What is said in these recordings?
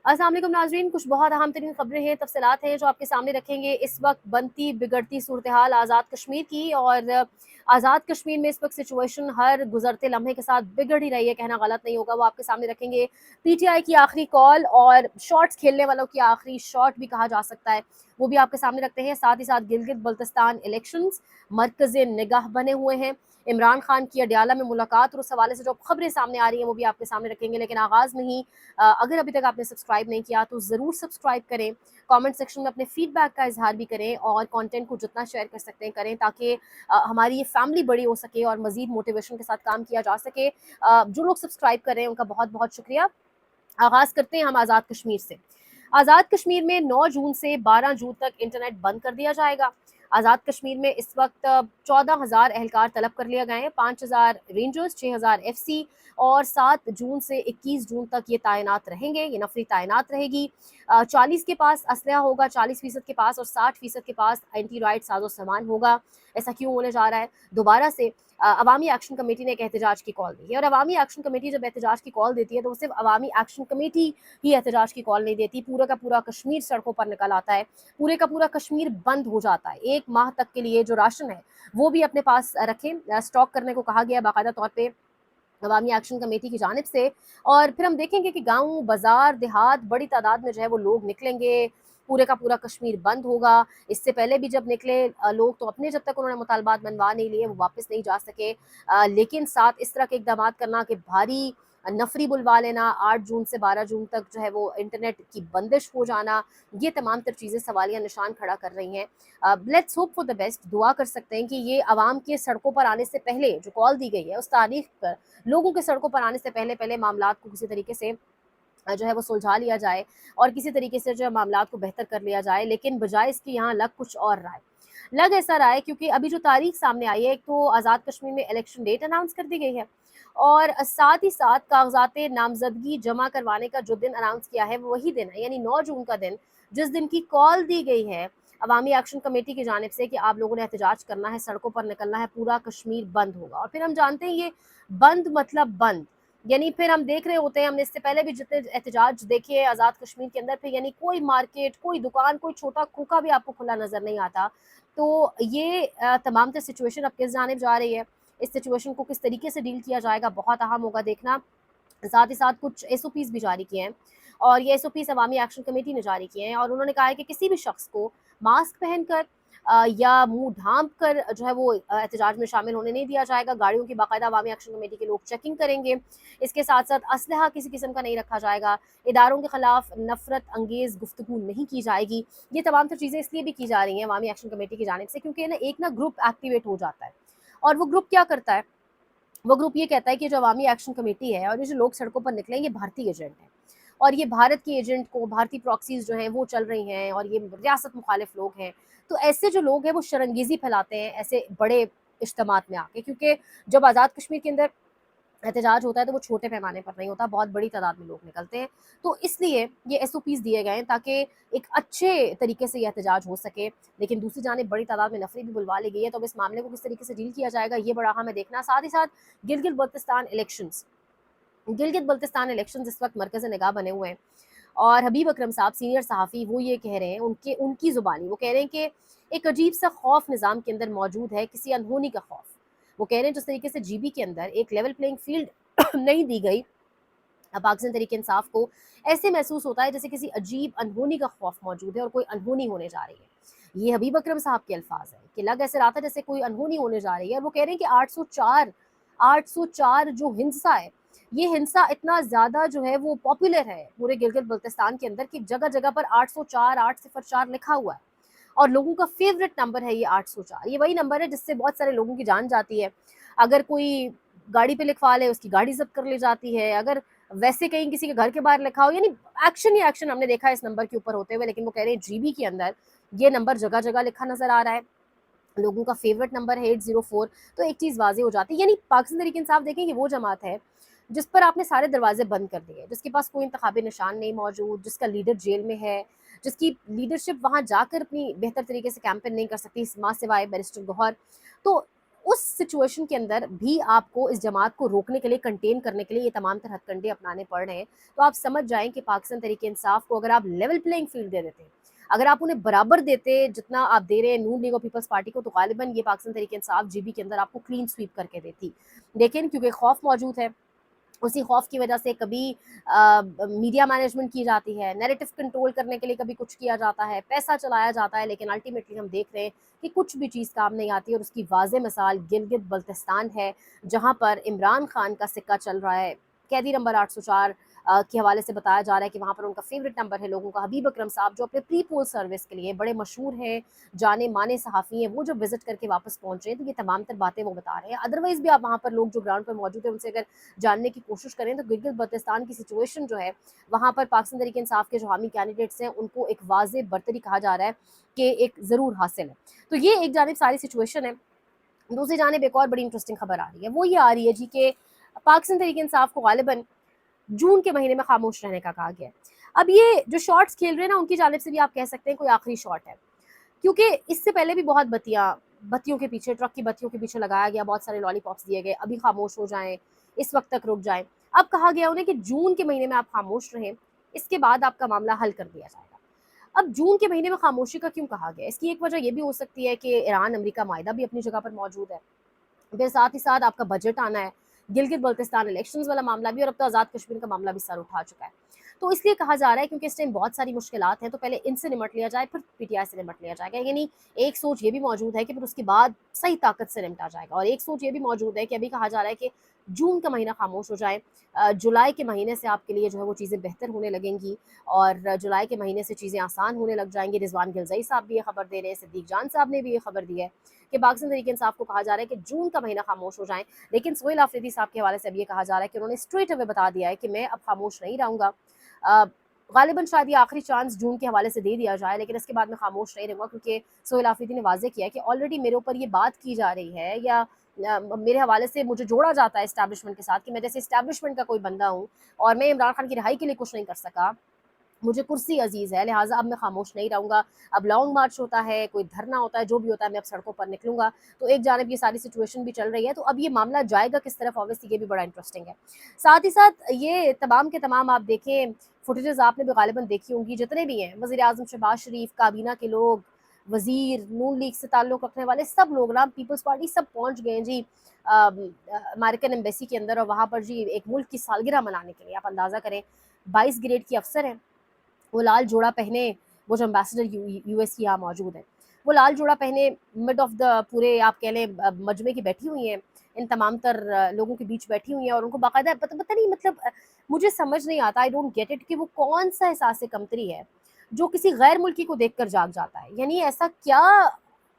अस्सलाम वालेकुम नाज़रीन, कुछ बहुत अहम तरीन खबरें हैं, तफसीलात हैं जो आपके सामने रखेंगे। इस वक्त बनती बिगड़ती सूरत हाल आज़ाद कश्मीर की, और आज़ाद कश्मीर में इस वक्त सिचुएशन हर गुजरते लम्हे के साथ बिगड़ ही रही है, कहना गलत नहीं होगा। वो आपके सामने रखेंगे। पीटीआई की आखिरी कॉल और शॉट्स खेलने वालों की आखिरी शॉट भी कहा जा सकता है, वो भी आपके सामने रखते हैं। साथ ही साथ गिलगित बल्तिस्तान इलेक्शंस मरकज़े निगाह बने हुए हैं। इमरान खान की अडियाला में मुलाकात और उस हवाले से जो खबरें सामने आ रही हैं वो भी आपके सामने रखेंगे। लेकिन आगाज़ में ही अगर अभी तक आपने सब्सक्राइब नहीं किया तो ज़रूर सब्सक्राइब करें। कमेंट सेक्शन में अपने फीडबैक का इजहार भी करें और कंटेंट को जितना शेयर कर सकते हैं करें, ताकि हमारी ये फैमिली बड़ी हो सके और मज़ीद मोटिवेशन के साथ काम किया जा सके। जो लोग सब्सक्राइब कर रहे हैं उनका बहुत बहुत शुक्रिया। आगाज़ करते हैं हम आज़ाद कश्मीर से। आज़ाद कश्मीर में 9 जून से 12 जून तक इंटरनेट बंद कर दिया जाएगा। आज़ाद कश्मीर में इस वक्त 14,000 एहलकार तलब कर लिए गए हैं, 5,000 रेंजर्स, 6,000 एफसी, और 7 जून से 21 जून तक ये तैनात रहेंगे, ये नफरी तैनात रहेगी। 40 के पास असलहा होगा, 40% के पास, और 60% के पास एंटी राइट साजो सामान होगा। ऐसा क्यों होने जा रहा है? दोबारा से अवामी एक्शन कमेटी ने एक एहतजाज की कॉल दी है, और अवामी एक्शन कमेटी जब एहतजाज की कॉल देती है तो वो सिर्फ अवामी एक्शन कमेटी ही एहतजाज की कॉल नहीं देती, पूरा का पूरा कश्मीर सड़कों पर निकल आता है, पूरे का पूरा कश्मीर बंद हो जाता है। 1 माह तक के लिए जो राशन है वो भी अपने पास रखें, स्टॉक करने को कहा गया बाकायदा तौर पे अवामी एक्शन कमेटी की जानिब से। और फिर हम देखेंगे कि गाँव, बाज़ार, देहात बड़ी तादाद में जो है वो लोग निकलेंगे, पूरे का पूरा कश्मीर बंद होगा। इससे पहले भी जब निकले लोग, तो अपने जब तक उन्होंने मुतालबात मनवा नहीं लिए वो वापस नहीं जा सके। लेकिन साथ इस तरह के इक़दाम करना कि भारी नफरी बुलवा लेना, 8 जून से 12 जून तक जो है वो इंटरनेट की बंदिश हो जाना, ये तमाम तर चीज़ें सवालिया निशान खड़ा कर रही हैं। Let's hope for the best, दुआ कर सकते हैं कि ये आवाम के सड़कों पर आने से पहले जो कॉल दी गई है उस तारीख पर लोगों के सड़कों पर आने से पहले पहले मामलात को किसी तरीके से जो है वो सुलझा लिया जाए, और किसी तरीके से जो है मामलात को बेहतर कर लिया जाए। लेकिन बजाय इसके यहाँ लग कुछ और रहा है। लग ऐसा रहा है क्योंकि अभी जो तारीख सामने आई है, एक तो आज़ाद कश्मीर में इलेक्शन डेट अनाउंस कर दी गई है, और साथ ही साथ कागजात नामजदगी जमा करवाने का जो दिन अनाउंस किया है वो वही दिन है, यानी 9 जून का दिन, जिस दिन की कॉल दी गई है अवामी एक्शन कमेटी की जानिब से कि आप लोगों ने एहतजाज करना है, सड़कों पर निकलना है, पूरा कश्मीर बंद होगा। और फिर हम जानते हैं ये बंद मतलब बंद, यानी फिर हम देख रहे होते हैं, हमने इससे पहले भी जितने एहतजाज देखे हैं आज़ाद कश्मीर के अंदर, फिर यानी कोई मार्केट, कोई दुकान, कोई छोटा खोखा भी आपको खुला नज़र नहीं आता। तो ये तमाम तर सिचुएशन अब किस जानिब जा रही है, इस सिचुएशन को किस तरीके से डील किया जाएगा, बहुत अहम होगा देखना। साथ ही साथ कुछ एसओपीज़ भी जारी किए हैं, और ये एसओपीज़ अवामी एक्शन कमेटी ने जारी किए हैं, और उन्होंने कहा है कि किसी भी शख्स को मास्क पहनकर या मुंह ढांप कर जो है वो एहतजाज में शामिल होने नहीं दिया जाएगा। गाड़ियों की बाकायदा अवामी एक्शन कमेटी के लोग चेकिंग करेंगे। इसके साथ साथ असलहा किसी किस्म का नहीं रखा जाएगा, इदारों के खिलाफ नफरत अंगेज़ गुफ्तगू नहीं की जाएगी। ये तमाम तो चीज़ें इसलिए भी की जा रही हैं अवामी एक्शन कमेटी की जानिब से क्योंकि ना एक ना ग्रुप एक्टिवेट हो जाता है, और वो ग्रुप क्या करता है, वो ग्रुप ये कहता है कि जो अवामी एक्शन कमेटी है और ये जो लोग सड़कों पर निकले ये भारतीय एजेंट हैं, और ये भारत के एजेंट को, भारतीय प्रॉक्सीज जो हैं वो चल रही हैं, और ये रियासत मुखालिफ लोग हैं। तो ऐसे जो लोग हैं वो शरंगेज़ी फैलाते हैं ऐसे बड़े इज्तिमात में आके, क्योंकि जब आज़ाद कश्मीर के अंदर एहतजाज होता है तो वो छोटे पैमाने पर नहीं होता, बहुत बड़ी तादाद में लोग निकलते हैं। तो इसलिए ये एसओपीज़ दिए गए हैं ताकि एक अच्छे तरीके से ये एहतजाज हो सके। लेकिन दूसरी जानिब बड़ी तादाद में नफरी भी बुलवा ली गई है, तो अब इस मामले को किस तरीके से डील किया जाएगा ये बड़ा अहम है देखना। साथ ही साथ गिलगित बल्तिस्तान इलेक्शंस, गिलगित बल्तिस्तान इलेक्शंस इस वक्त मरकज़ निगाह बने हुए हैं, और हबीब अकरम साहब सीनियर सहाफ़ी वो ये कह रहे हैं, उनकी ज़ुबानी वो कह रहे हैं कि एक अजीब सा खौफ निज़ाम के अंदर मौजूद है, किसी अनहोनी का खौफ। वो कह रहे हैं जिस तरीके से जीबी के अंदर एक लेवल प्लेइंग फील्ड नहीं दी गई पाकिस्तान तहरीक इंसाफ को, ऐसे महसूस होता है जैसे किसी अजीब अनहोनी का खौफ मौजूद है और कोई अनहोनी होने जा रही है। ये हबीब अकरम साहब के अल्फाज हैं कि लग ऐसे रहा था जैसे कोई अनहोनी होने जा रही है, और वो कह रहे हैं कि 804 जो हिंसा है, ये हिंसा इतना ज़्यादा जो है वो पॉपुलर है पूरे गिलगित बल्तिस्तान के अंदर कि जगह जगह पर 804 804 लिखा हुआ है, और लोगों का फेवरेट नंबर है ये 804। ये वही नंबर है जिससे बहुत सारे लोगों की जान जाती है। अगर कोई गाड़ी पे लिखवा ले उसकी गाड़ी जब्त कर ली जाती है, अगर वैसे कहीं किसी के घर के बाहर लिखा हो, यानी एक्शन ही एक्शन हमने देखा है इस नंबर के ऊपर होते हुए। लेकिन वो कह रहे हैं जीबी के अंदर ये नंबर जगह जगह लिखा नजर आ रहा है, लोगों का फेवरेट नंबर है 804। तो एक चीज़ वाज़ेह हो जाती है, यानी पाकिस्तान तहरीक इंसाफ देखें कि वो जमात है जिस पर आपने सारे दरवाजे बंद कर दिए, जिसके पास कोई इंतखाबी निशान नहीं मौजूद, जिसका लीडर जेल में है, जिसकी लीडरशिप वहाँ जाकर अपनी बेहतर तरीके से कैंपेन नहीं कर सकती माँ सिवाय बैरिस्टर गौहर। तो उस सिचुएशन के अंदर भी आपको इस जमात को रोकने के लिए, कंटेन करने के लिए ये तमाम तरह हथकंडे अपनाने पड़ रहे हैं। तो आप समझ जाएं कि पाकिस्तान तहरीक इंसाफ को अगर आप लेवल प्लेइंग फील्ड दे देते, अगर आप उन्हें बराबर देते जितना आप दे रहे हैं नून लीग और पीपल्स पार्टी को, तो गालिबन ये पाकिस्तान तहरीक इंसाफ जीबी के अंदर आपको क्लीन स्वीप करके देती। लेकिन क्योंकि खौफ मौजूद है, उसी खौफ की वजह से कभी मीडिया मैनेजमेंट की जाती है, नैरेटिव कंट्रोल करने के लिए कभी कुछ किया जाता है, पैसा चलाया जाता है, लेकिन अल्टीमेटली हम देख रहे हैं कि कुछ भी चीज़ काम नहीं आती। और उसकी वाज़ेह मिसाल गिलगित बल्तिस्तान है, जहाँ पर इमरान खान का सिक्का चल रहा है। कैदी नंबर 804 के हवाले से बताया जा रहा है कि वहाँ पर उनका फेवरेट नंबर है लोगों का। हबीब अकरम साहब जो अपने प्री पोल सर्विस के लिए बड़े मशहूर हैं, जाने माने सहाफ़ी हैं, वो जब विजिट करके वापस पहुँच रहे हैं तो ये तमाम तर बातें वो बता रहे हैं। अदरवाइज़ भी आप वहाँ पर लोग जो ग्राउंड पर मौजूद है उनसे अगर जानने की कोशिश करें तो गिलगित बल्तिस्तान की सिचुएशन जो है, वहाँ पर पाकिस्तान तहरीक इंसाफ के जो हामी कैंडिडेट्स हैं उनको एक वाज़ेह बर्तरी कहा जा रहा है कि एक ज़रूर हासिल है। तो ये एक जानिब सारी सिचुएशन है। दूसरी जानिब एक और बड़ी इंटरेस्टिंग खबर आ रही है, वो ये आ रही है जी कि पाकिस्तान तहरीक इंसाफ को गालिबन जून के महीने में खामोश रहने का कहा गया है। अब ये जो शॉट्स खेल रहे हैं ना, उनकी जानिब से भी आप कह सकते हैं कोई आखिरी शॉट है, क्योंकि इससे पहले भी बहुत बत्तियों के पीछे, ट्रक की बत्तियों के पीछे लगाया गया, बहुत सारे लॉलीपॉप्स दिए गए, अभी खामोश हो जाएं, इस वक्त तक रुक जाएं। अब कहा गया उन्हें कि जून के महीने में आप खामोश रहें, इसके बाद आपका मामला हल कर दिया जाएगा। अब जून के महीने में खामोशी का क्यों कहा गया? इसकी एक वजह यह भी हो सकती है कि ईरान अमेरिका मायदा भी अपनी जगह पर मौजूद है, फिर साथ ही साथ आपका बजट आना है, गिलगित बल्तिस्तान इलेक्शंस वाला मामला भी, और अब तो आज़ाद कश्मीर का मामला भी सर उठा चुका है। तो इसलिए कहा जा रहा है क्योंकि इस टाइम बहुत सारी मुश्किलात हैं, तो पहले इनसे निपट लिया जाए, फिर पीटीआई से निपट लिया जाएगा। यानी एक सोच ये भी मौजूद है कि फिर उसके बाद सही ताकत से निपटा जाएगा, और एक सोच ये भी मौजूद है कि अभी कहा जा रहा है कि जून का महीना खामोश हो जाए, जुलाई के महीने से आपके लिए जो है वो चीज़ें बेहतर होने लगेंगी, और जुलाई के महीने से चीज़ें आसान होने लग जाएंगी। रिजवान गिलज़ई साहब भी ये खबर दे रहे हैं, सिद्दीक जान साहब ने भी ये खबर दी है कि पाकिस्तान तहरीक इंसाफ को कहा जा रहा है कि जून का महीना खामोश हो जाए। लेकिन सोहेल आफरीदी साहब के हवाले से अब ये कहा जा रहा है कि उन्होंने स्ट्रेट अवे बता दिया है कि मैं अब खामोश नहीं रहूँगा। गालिबन शायद ये आखिरी चांस जून के हवाले से दे दिया जाए, लेकिन इसके बाद मैं खामोश नहीं रहूँगा, क्योंकि सोहेल आफरीदी ने वाज़ेह किया है कि ऑलरेडी मेरे ऊपर ये बात की जा रही है, या मेरे हवाले से मुझे जोड़ा जाता है इस्टेब्लिशमेंट के साथ कि मैं जैसे इस्टेब्लिशमेंट का कोई बंदा हूँ, और मैं इमरान खान की रिहाई के लिए कुछ नहीं कर सका, मुझे कुर्सी अजीज़ है, लिहाजा अब मैं खामोश नहीं रहूँगा। अब लॉन्ग मार्च होता है, कोई धरना होता है, जो भी होता है, मैं अब सड़कों पर निकलूँगा। तो एक जानिब ये सारी सिचुएशन भी चल रही है, तो अब ये मामला जाएगा किस तरफ, ऑब्वियसली ये भी बड़ा इंटरेस्टिंग है। साथ ही साथ ये तमाम के तमाम आप देखें, फुटेजेस आपने भी गालिबन देखी होंगी, जितने भी हैं वज़ीर-ए-आज़म शहबाज शरीफ, काबीना के लोग, वज़ीर, नून लीग से ताल्लुक़ रखने वाले सब लोग ना, पीपल्स पार्टी, सब पहुँच गए हैं जी अमेरिकन एम्बेसी के अंदर, और वहाँ पर जी एक मुल्क की सालगिरह मनाने के लिए। आप अंदाज़ा करें, 22 ग्रेड की अफ़सर हैं, वो लाल जोड़ा पहने, वो जो एम्बेसडर यूएस की यहाँ मौजूद है, वो लाल जोड़ा पहने मिड ऑफ द पूरे आप कह लें मजमे की बैठी हुई हैं, इन तमाम तर लोगों के बीच बैठी हुई हैं, और उनको बाकायदा पता नहीं, मतलब मुझे समझ नहीं आता, आई डोंट गेट इट, कि वो कौन सा एहसास कमतरी है जो किसी गैर मुल्की को देखकर जाग जाता है। यानी ऐसा क्या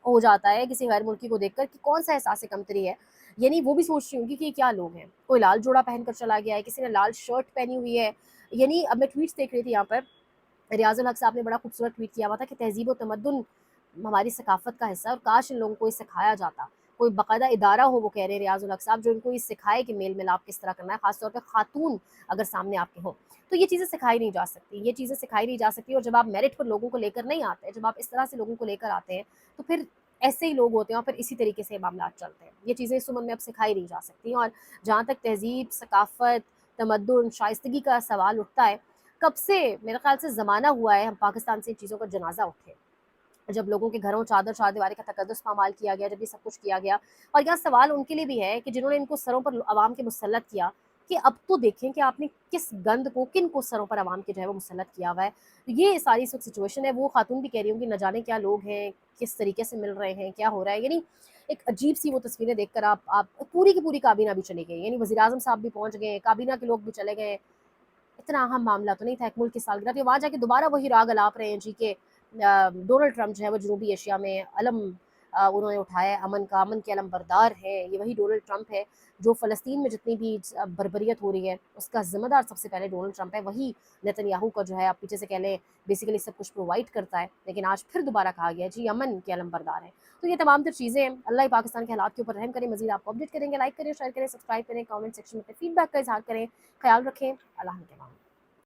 हो जाता है किसी गैर मुल्की को देखकर कि कौन सा एहसास कमतरी है? यानी वो भी सोच रही होंगी कि ये क्या लोग हैं, कोई लाल जोड़ा पहनकर चला गया है, किसी ने लाल शर्ट पहनी हुई है। यानी अब मैं ट्वीट्स देख रही थी यहाँ पर, रियाजुल हक साहब ने बड़ा खूबसूरत ट्वीट किया हुआ था कि तहज़ीब व तमद्दुन हमारी सकाफ़त का हिस्सा है, और काश इन लोगों को ये सिखाया जाता, कोई बाकायदा इदारा हो, वो कह रहे हैं रियाजुल हक साहब, जो इनको ये सिखाए कि मेल मिलाप किस तरह करना है, ख़ासतौर पर खातून अगर सामने आपके हों। तो ये चीज़ें सिखाई नहीं जा सकती, ये चीज़ें सिखाई नहीं जा सकती, और जब आप मेरिट पर लोगों को लेकर नहीं आते, जब आप इस तरह से लोगों को लेकर आते हैं, तो फिर ऐसे ही लोग होते हैं, और फिर इसी तरीके से मामला चलते हैं। ये चीज़ें इस उम्र में अब सिखाई नहीं जा सकती। और जहाँ तक तहज़ीब, सकाफ़त, तमद्दुन, शाइस्तगी का सवाल उठता है, कब से मेरे ख्याल से ज़माना हुआ है हम पाकिस्तान से इन चीज़ों का जनाजा उठे, जब लोगों के घरों चादर चारदीवारी का तकद्दुस पामाल किया गया, जब ये सब कुछ किया गया। और यहाँ सवाल उनके लिए भी है कि जिन्होंने इनको सरों पर आवाम के मुसल्लत किया, कि अब तो देखें कि आपने किस गंद को, किन को सरों पर आवाम के जो है वो मुसल्लत किया हुआ है। तो ये सारी इस वक्त सिचुएशन है। वो खातून भी कह रही होंगी, न जाने क्या लोग हैं, किस तरीके से मिल रहे हैं, क्या हो रहा है। यानी एक अजीब सी वो तस्वीरें देखकर आप पूरी की पूरी काबीना भी चली गई, यानी वज़ीर आज़म साहब भी पहुँच गए, काबीना के लोग भी चले गए। इतना अहम मामला तो नहीं था, एक मुल्क की सालगिरह थी, वहाँ जाके दोबारा वही राग अलाप रहे हैं जी के डोनाल्ड ट्रंप जो है वो जनूबी एशिया में अलम उन्होंने उठाया है अमन का, अमन के अलम बरदार है, ये वही डोनाल्ड ट्रंप है जो फ़लस्तीन में जितनी भी बर्बरियत हो रही है उसका ज़िम्मेदार सबसे पहले डोनाल्ड ट्रंप है। वही नेतन्याहू का जो है, आप पीछे से कह लें, बेसिकली सब कुछ प्रोवाइड करता है, लेकिन आज फिर दोबारा कहा गया जी अमन के अलम बरदार है। तो ये तमाम तर चीज़ें हैं। अल्लाह ही पाकिस्तान के हालात के ऊपर रहम करें। मज़ीद आपको अपडेट करेंगे, लाइक करें, शेयर करें, सब्सक्राइब करें, कमेंट सेक्शन में अपने फीडबैक का इज़हार करें। ख्याल रखें। अल्लाह के नाम।